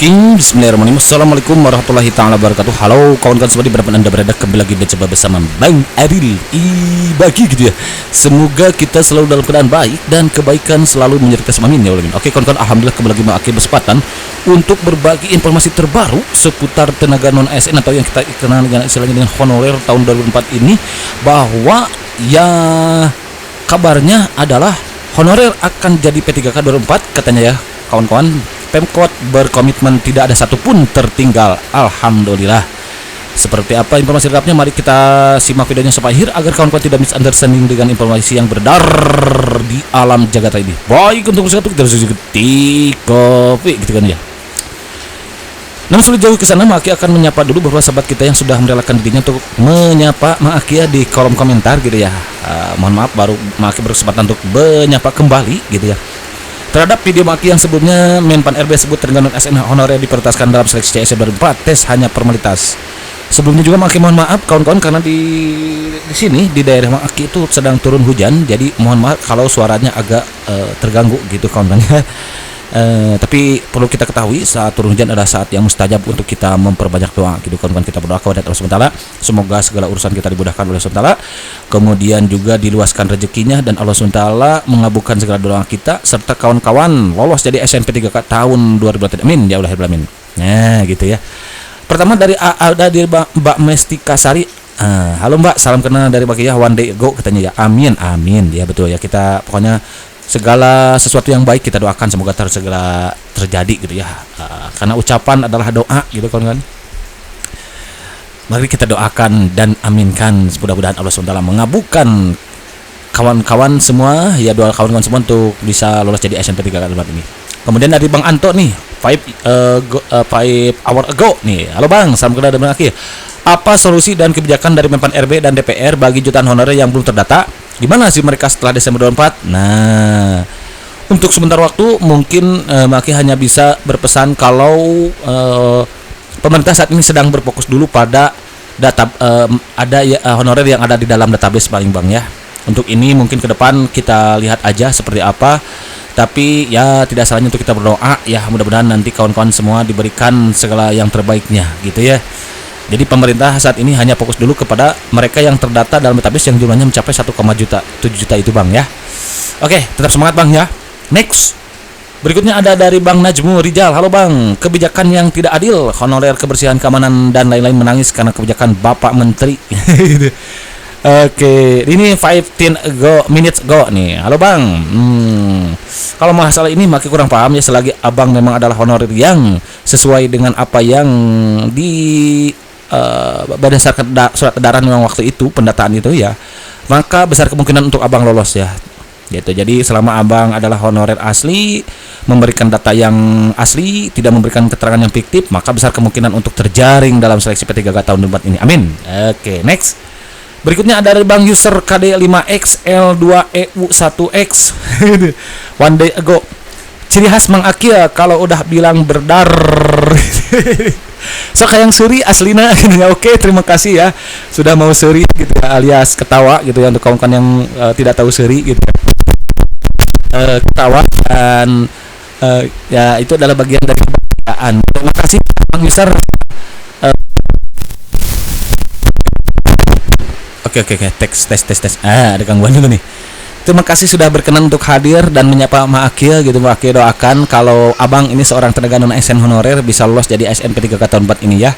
King. Bismillahirrahmanirrahim. Assalamualaikum warahmatullahi ta'ala wabarakatuh. Halo kawan-kawan semua dimanapun anda berada, kembali lagi mencoba bersama Bang Adil Bagi gitu ya. Semoga kita selalu dalam keadaan baik dan kebaikan selalu menyertai semua, amin ya Allah. Oke kawan-kawan, alhamdulillah kembali lagi mengakhiri kesempatan untuk berbagi informasi terbaru seputar tenaga non ASN atau yang kita kenal dengan istilahnya dengan honorer tahun 2004 ini, bahwa ya kabarnya adalah honorer akan jadi P3K 2004 katanya ya kawan-kawan. Pemkot berkomitmen tidak ada satupun tertinggal, alhamdulillah. Seperti apa informasi lengkapnya, mari kita simak videonya sampai akhir agar kawan-kawan tidak misunderstanding dengan informasi yang beredar di alam jagat ini. Baik, untuk satu kita harus ketik kopi gitu kan ya. Namun sebelum jauh ke sana, Maki akan menyapa dulu beberapa sahabat kita yang sudah merelakan dirinya untuk menyapa Maki ya di kolom komentar gitu ya. Mohon maaf, baru Maki berkesempatan untuk menyapa kembali gitu ya terhadap video Maki yang sebelumnya Menpan RB sebut tenaga non ASN honorer diprioritaskan dalam seleksi CSN 2004, tes hanya formalitas. Sebelumnya juga Maki mohon maaf kawan-kawan karena di sini di daerah Maki itu sedang turun hujan, jadi mohon maaf kalau suaranya agak terganggu gitu kawan-kawan. Tapi perlu kita ketahui saat turun hujan adalah saat yang mustajab untuk kita memperbanyak doa gitu kawan-kawan. Kita berdoa kepada Allah SWT, semoga segala urusan kita dimudahkan oleh Allah SWT, kemudian juga diluaskan rezekinya dan Allah SWT mengabulkan segala doa kita, serta kawan-kawan lolos jadi SMP 3K tahun 2020, amin ya Allah alamin. Nah gitu ya. Pertama dari ada di Mbak Mestika Sari. Halo Mbak, salam kenal dari Mbak ya, one day ago katanya ya. Amin amin ya, betul ya. Kita pokoknya segala sesuatu yang baik kita doakan semoga segera terjadi gitu ya. Karena ucapan adalah doa gitu kawan-kawan. Mari kita doakan dan aminkan, mudah-mudahan Allah SWT mengabulkan kawan-kawan semua ya, doa kawan-kawan semua untuk bisa lolos jadi SMP 3 kali ini. Kemudian dari Bang Anto nih, 5 hour ago nih. Halo Bang, salam kenal dari akhir. Apa solusi dan kebijakan dari Menpan RB dan DPR bagi jutaan honorer yang belum terdata? Gimana sih mereka setelah Desember 2004? Nah, untuk sebentar waktu mungkin Maki hanya bisa berpesan kalau pemerintah saat ini sedang berfokus dulu pada data ada honorer yang ada di dalam database paling Bang ya. Untuk ini mungkin ke depan kita lihat aja seperti apa. Tapi ya tidak salahnya untuk kita berdoa ya, mudah-mudahan nanti kawan-kawan semua diberikan segala yang terbaiknya gitu ya. Jadi pemerintah saat ini hanya fokus dulu kepada mereka yang terdata dalam database yang jumlahnya mencapai 1,7 juta itu Bang ya. Oke, tetap semangat Bang ya. Next. Berikutnya ada dari Bang Najmu Rijal. Halo Bang, kebijakan yang tidak adil, honorer kebersihan keamanan dan lain-lain menangis karena kebijakan Bapak Menteri. Oke, ini 15 minutes ago nih. Halo Bang. Kalau masalah ini Maki kurang paham ya, selagi Abang memang adalah honorer yang sesuai dengan apa yang berdasarkan surat edaran memang waktu itu pendataan itu ya, maka besar kemungkinan untuk Abang lolos ya. Gitu. Jadi selama Abang adalah honorer asli, memberikan data yang asli, tidak memberikan keterangan yang fiktif, maka besar kemungkinan untuk terjaring dalam seleksi P3K tahun 2004 ini. Amin. Oke, next. Berikutnya ada dari Bang User KD5X L2EU1X. One day ago. Ciri khas Mang Akil kalau udah bilang berdar. So kayak suri aslina gitu ya. Oke, terima kasih ya sudah mau suri gitu ya, alias ketawa gitu ya, untuk kawan-kawan yang tidak tahu suri gitu ya. Ketawa dan ya itu adalah bagian dari kebahagiaan. Terima kasih Bang User. Oke, tes. Ada gangguan dulu nih. Terima kasih sudah berkenan untuk hadir dan menyapa Ma Akil gitu. Ma Akil doakan kalau Abang ini seorang tenaga non ASN honorer bisa lolos jadi ASN P3K tahun 4 ini ya.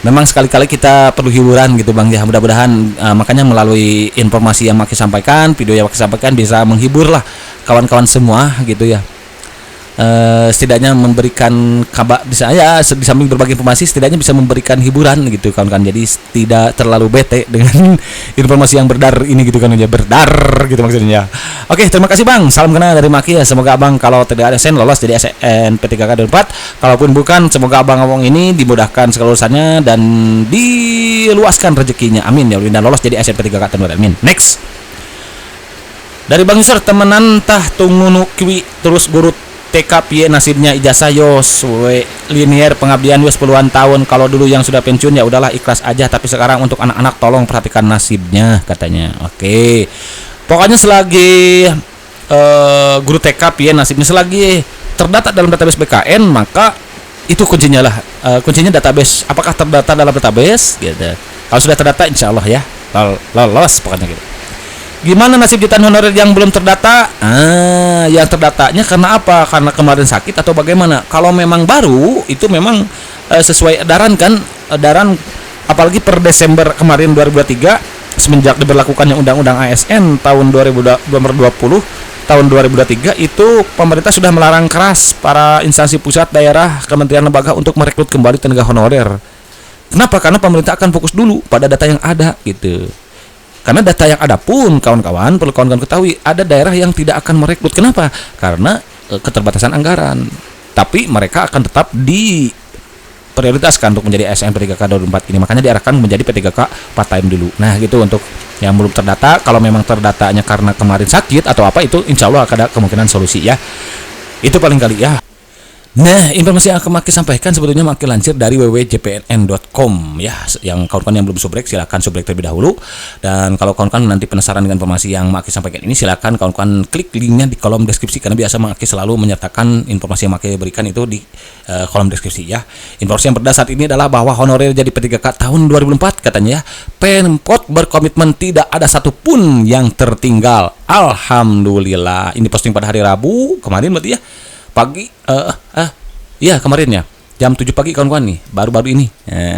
Memang sekali-kali kita perlu hiburan gitu Bang ya. Mudah-mudahan makanya melalui informasi yang Maki sampaikan, video yang Maki sampaikan bisa menghibur lah kawan-kawan semua gitu ya. Setidaknya memberikan kabar di saya di samping berbagi informasi, setidaknya bisa memberikan hiburan gitu kawan-kawan. Jadi tidak terlalu bete dengan informasi yang berdar ini gitu kan ya, berdar gitu maksudnya. Oke, terima kasih Bang. Salam kenal dari Maki ya. Semoga Abang kalau tidak ada ASN lolos jadi ASN P3K 2004. Kalaupun bukan, semoga Abang ini dimudahkan segala urusannya dan diluaskan rezekinya. Amin ya Allah, dan lolos jadi ASN P3K tahun 2004. Amin. Next. Dari Bang User, temenan tah tungunu kiwi terus guru TK piye nasibnya ijazah yos linier pengabdian wis puluhan tahun, kalau dulu yang sudah pensiun ya udahlah ikhlas aja, tapi sekarang untuk anak-anak tolong perhatikan nasibnya katanya. Oke. Pokoknya selagi guru TK piye nasibnya selagi terdata dalam database BKN, maka Itu kuncinya lah. Kuncinya database. Apakah terdata dalam database? Gitu. Kalau sudah terdata, insya Allah ya lolos pokoknya gitu. Gimana nasib jutaan honorer yang belum terdata? Yang terdatanya karena apa? Karena kemarin sakit atau bagaimana? Kalau memang baru, itu memang sesuai edaran kan, edaran apalagi per Desember kemarin 2023 semenjak diberlakukannya Undang-Undang ASN tahun 2020 tahun 2023 itu pemerintah sudah melarang keras para instansi pusat, daerah, kementerian, lembaga untuk merekrut kembali tenaga honorer. Kenapa? Karena pemerintah akan fokus dulu pada data yang ada gitu. Karena data yang ada pun kawan-kawan perlu kawan-kawan ketahui ada daerah yang tidak akan merekrut. Kenapa? Karena keterbatasan anggaran. Tapi mereka akan tetap diprioritaskan untuk menjadi ASN P3K 2024 ini. Makanya diarahkan menjadi P3K part time dulu. Nah gitu untuk yang belum terdata. Kalau memang terdatanya karena kemarin sakit atau apa, itu insya Allah ada kemungkinan solusi ya. Itu paling kali ya. Nah, informasi yang akan Maki sampaikan sebetulnya Maki lansir dari www.jpnn.com ya. Yang kawan-kawan yang belum subrek silakan subrek terlebih dahulu. Dan kalau kawan-kawan nanti penasaran dengan informasi yang Maki sampaikan ini, silakan kawan-kawan klik linknya di kolom deskripsi, karena biasa Maki selalu menyertakan informasi yang Maki berikan itu di kolom deskripsi ya. Informasi yang berdasar ini adalah bahwa honorer jadi P3K tahun 2004 katanya ya, Pemkot berkomitmen tidak ada satupun yang tertinggal. Alhamdulillah. Ini posting pada hari Rabu kemarin berarti ya. Pagi ya kemarin ya jam 7 pagi kawan-kawan nih, baru-baru ini.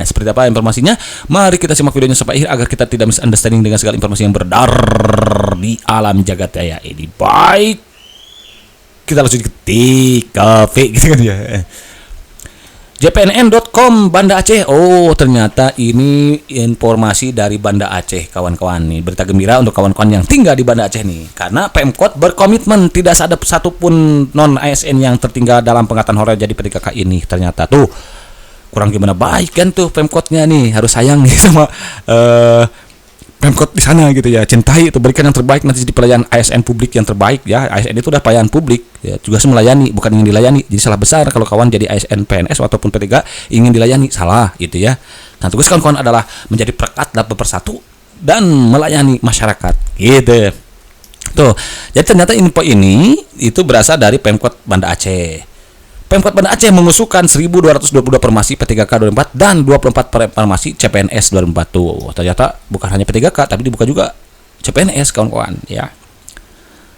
Seperti apa informasinya? Mari kita simak videonya sampai akhir agar kita tidak misunderstanding dengan segala informasi yang beredar di alam jagat raya ini. Baik, kita langsung ke TKP gitu kan ya. jpnn.com Banda Aceh. Oh, ternyata ini informasi dari Banda Aceh, kawan-kawan nih. Berita gembira untuk kawan-kawan yang tinggal di Banda Aceh nih. Karena Pemkot berkomitmen tidak ada satupun non ASN yang tertinggal dalam pengangkatan honorer jadi P3K ini. Ternyata tuh kurang gimana baik kan tuh Pemkotnya nih, harus sayang nih sama Pemkot di sana gitu ya. Cintai itu, berikan yang terbaik nanti di pelayanan ASN publik yang terbaik ya. ASN itu udah pelayanan publik ya, juga melayani, bukan ingin dilayani. Jadi salah besar kalau kawan jadi ASN PNS ataupun P3 ingin dilayani, salah gitu ya. Nah, tugas kawan-kawan adalah menjadi perekat dan bersatu dan melayani masyarakat gitu. Tuh. Jadi ternyata info ini itu berasal dari Pemkot Banda Aceh. Pemkot Banda Aceh mengusulkan 1.222 formasi P3K 2004 dan 24 formasi CPNS 2004 tuh. Ternyata bukan hanya P3K tapi dibuka juga CPNS kawan-kawan ya.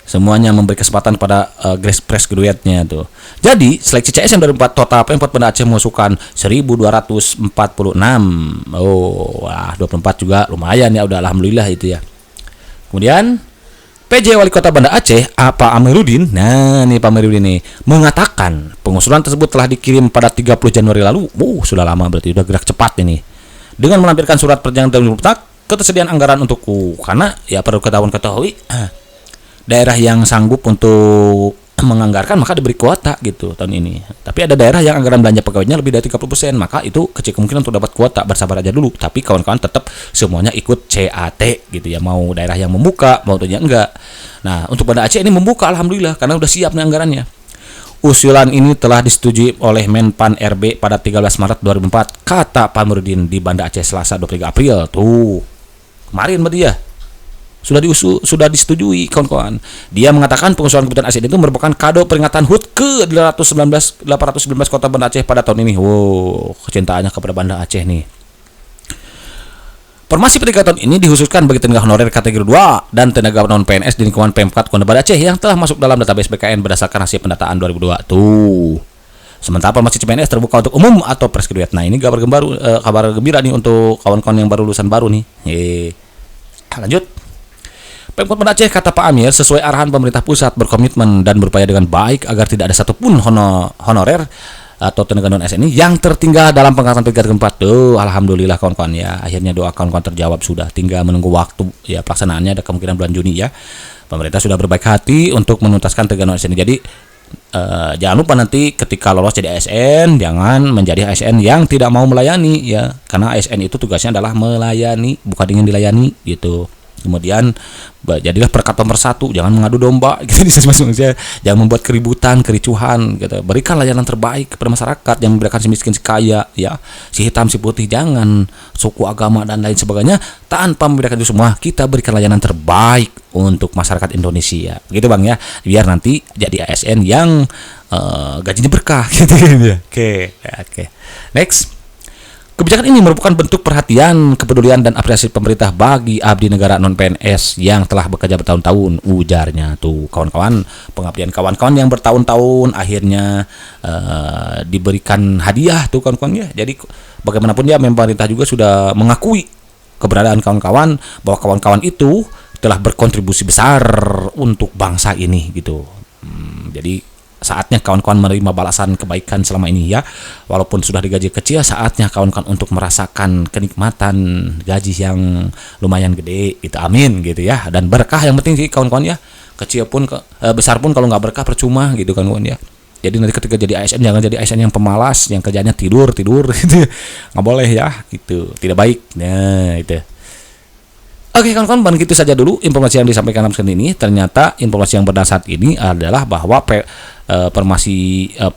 Semuanya memberi kesempatan pada fresh graduate-nya tuh. Jadi seleksi CSN 2004 total Pemkot Banda Aceh mengusulkan 1.246. Oh, wah 24 juga lumayan ya, udah alhamdulillah itu ya. Kemudian PJ Wali Kota Banda Aceh, Pak Amiruddin, nah nih Pak Amiruddin nih, mengatakan pengusulan tersebut telah dikirim pada 30 Januari lalu. Sudah lama berarti, udah gerak cepat ini. Dengan melampirkan surat perjanjian dan ketersediaan anggaran untukku. Karena ya perlu ketahui, daerah yang sanggup untuk menganggarkan maka diberi kuota gitu tahun ini. Tapi ada daerah yang anggaran belanja pegawainya lebih dari 30%, maka itu kecil kemungkinan untuk dapat kuota. Bersabar aja dulu. Tapi kawan-kawan tetap semuanya ikut CAT gitu ya. Mau daerah yang membuka, mau yang enggak. Nah, untuk Banda Aceh ini membuka alhamdulillah karena udah siap nih anggarannya. Usulan ini telah disetujui oleh Menpan RB pada 13 Maret 2004, kata Pak Amiruddin di Banda Aceh Selasa 23 April. Tuh. Kemarin berarti ya. Sudah disetujui kawan-kawan. Dia mengatakan pengusulan kebutuhan ASN itu merupakan kado peringatan HUT ke 819 Kota Banda Aceh pada tahun ini. Wow, kecintaannya kepada Banda Aceh nih. Formasi P3K tahun ini dikhususkan bagi tenaga honorer kategori 2 dan tenaga non PNS di lingkungan Pemkot Kota Banda Aceh yang telah masuk dalam database BKN berdasarkan hasil pendataan 2002. Tuh. Sementara formasi CPNS terbuka untuk umum atau fresh graduate. Nah, ini kabar gembira nih untuk kawan-kawan yang baru lulusan baru nih. Lanjut. Pemkot Banda Aceh, kata Pak Amir, sesuai arahan pemerintah pusat berkomitmen dan berupaya dengan baik agar tidak ada satupun honorer atau tenaga non ASN yang tertinggal dalam pengangkatan P3K 2004. Tuh, alhamdulillah kawan-kawan ya. Akhirnya doa kawan-kawan terjawab sudah. Tinggal menunggu waktu ya, pelaksanaannya ada kemungkinan bulan Juni ya. Pemerintah sudah berbaik hati untuk menuntaskan tenaga non ASN. Jadi jangan lupa nanti ketika lolos jadi ASN jangan menjadi ASN yang tidak mau melayani ya. Karena ASN itu tugasnya adalah melayani, bukan ingin dilayani gitu. Kemudian jadilah perekat pemersatu, jangan mengadu domba gitu di masing-masing manusia, jangan membuat keributan, kericuhan gitu. Berikan layanan terbaik kepada masyarakat, yang memberikan si miskin si kaya ya, si hitam si putih, jangan suku agama dan lain sebagainya, tanpa membedakan itu semua. Kita berikan layanan terbaik untuk masyarakat Indonesia gitu Bang ya, biar nanti jadi ASN yang gajinya berkah gitu ya. Oke. Next. Kebijakan ini merupakan bentuk perhatian, kepedulian, dan apresiasi pemerintah bagi abdi negara non-PNS yang telah bekerja bertahun-tahun, ujarnya tuh kawan-kawan. Pengabdian kawan-kawan yang bertahun-tahun akhirnya diberikan hadiah tuh kawan-kawan ya. Jadi bagaimanapun ya, pemerintah juga sudah mengakui keberadaan kawan-kawan, bahwa kawan-kawan itu telah berkontribusi besar untuk bangsa ini gitu. Jadi saatnya kawan-kawan menerima balasan kebaikan selama ini ya. Walaupun sudah digaji kecil, saatnya kawan-kawan untuk merasakan kenikmatan gaji yang lumayan gede gitu. Amin gitu ya. Dan berkah yang penting sih kawan-kawan ya. Kecil pun besar pun kalau nggak berkah percuma gitu kawan-kawan ya. Jadi nanti ketika jadi ASN, jangan jadi ASN yang pemalas, yang kerjanya tidur gitu. Nggak boleh ya gitu. Tidak baik. Nah itu. Oke kawan-kawan, begitu saja dulu informasi yang disampaikan dalam sini ini. Ternyata informasi yang berdasar ini adalah bahwa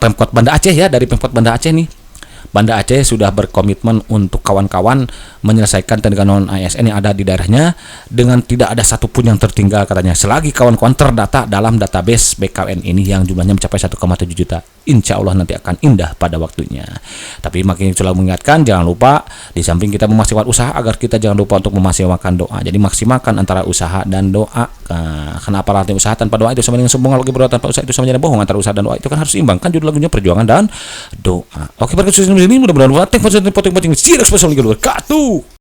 Pemkot Banda Aceh ya, dari Pemkot Banda Aceh nih. Banda Aceh sudah berkomitmen untuk kawan-kawan menyelesaikan tenaga non ASN yang ada di daerahnya dengan tidak ada satupun yang tertinggal katanya, selagi kawan-kawan terdata dalam database BKN ini yang jumlahnya mencapai 1,7 juta. Insya Allah nanti akan indah pada waktunya. Tapi makin selalu mengingatkan, jangan lupa di samping kita memaksimalkan usaha, agar kita jangan lupa untuk memaksimalkan doa. Jadi maksimalkan antara usaha dan doa. Kenapa artinya usaha tanpa doa itu sama dengan sombong, kalau berdoa tanpa usaha itu sama dengan bohong. Antara usaha dan doa itu kan harus seimbang, kan judul lagunya perjuangan dan doa. Oke, pada kesempatan ini mudah-mudahan bermanfaat. Terima kasih. See you next episode.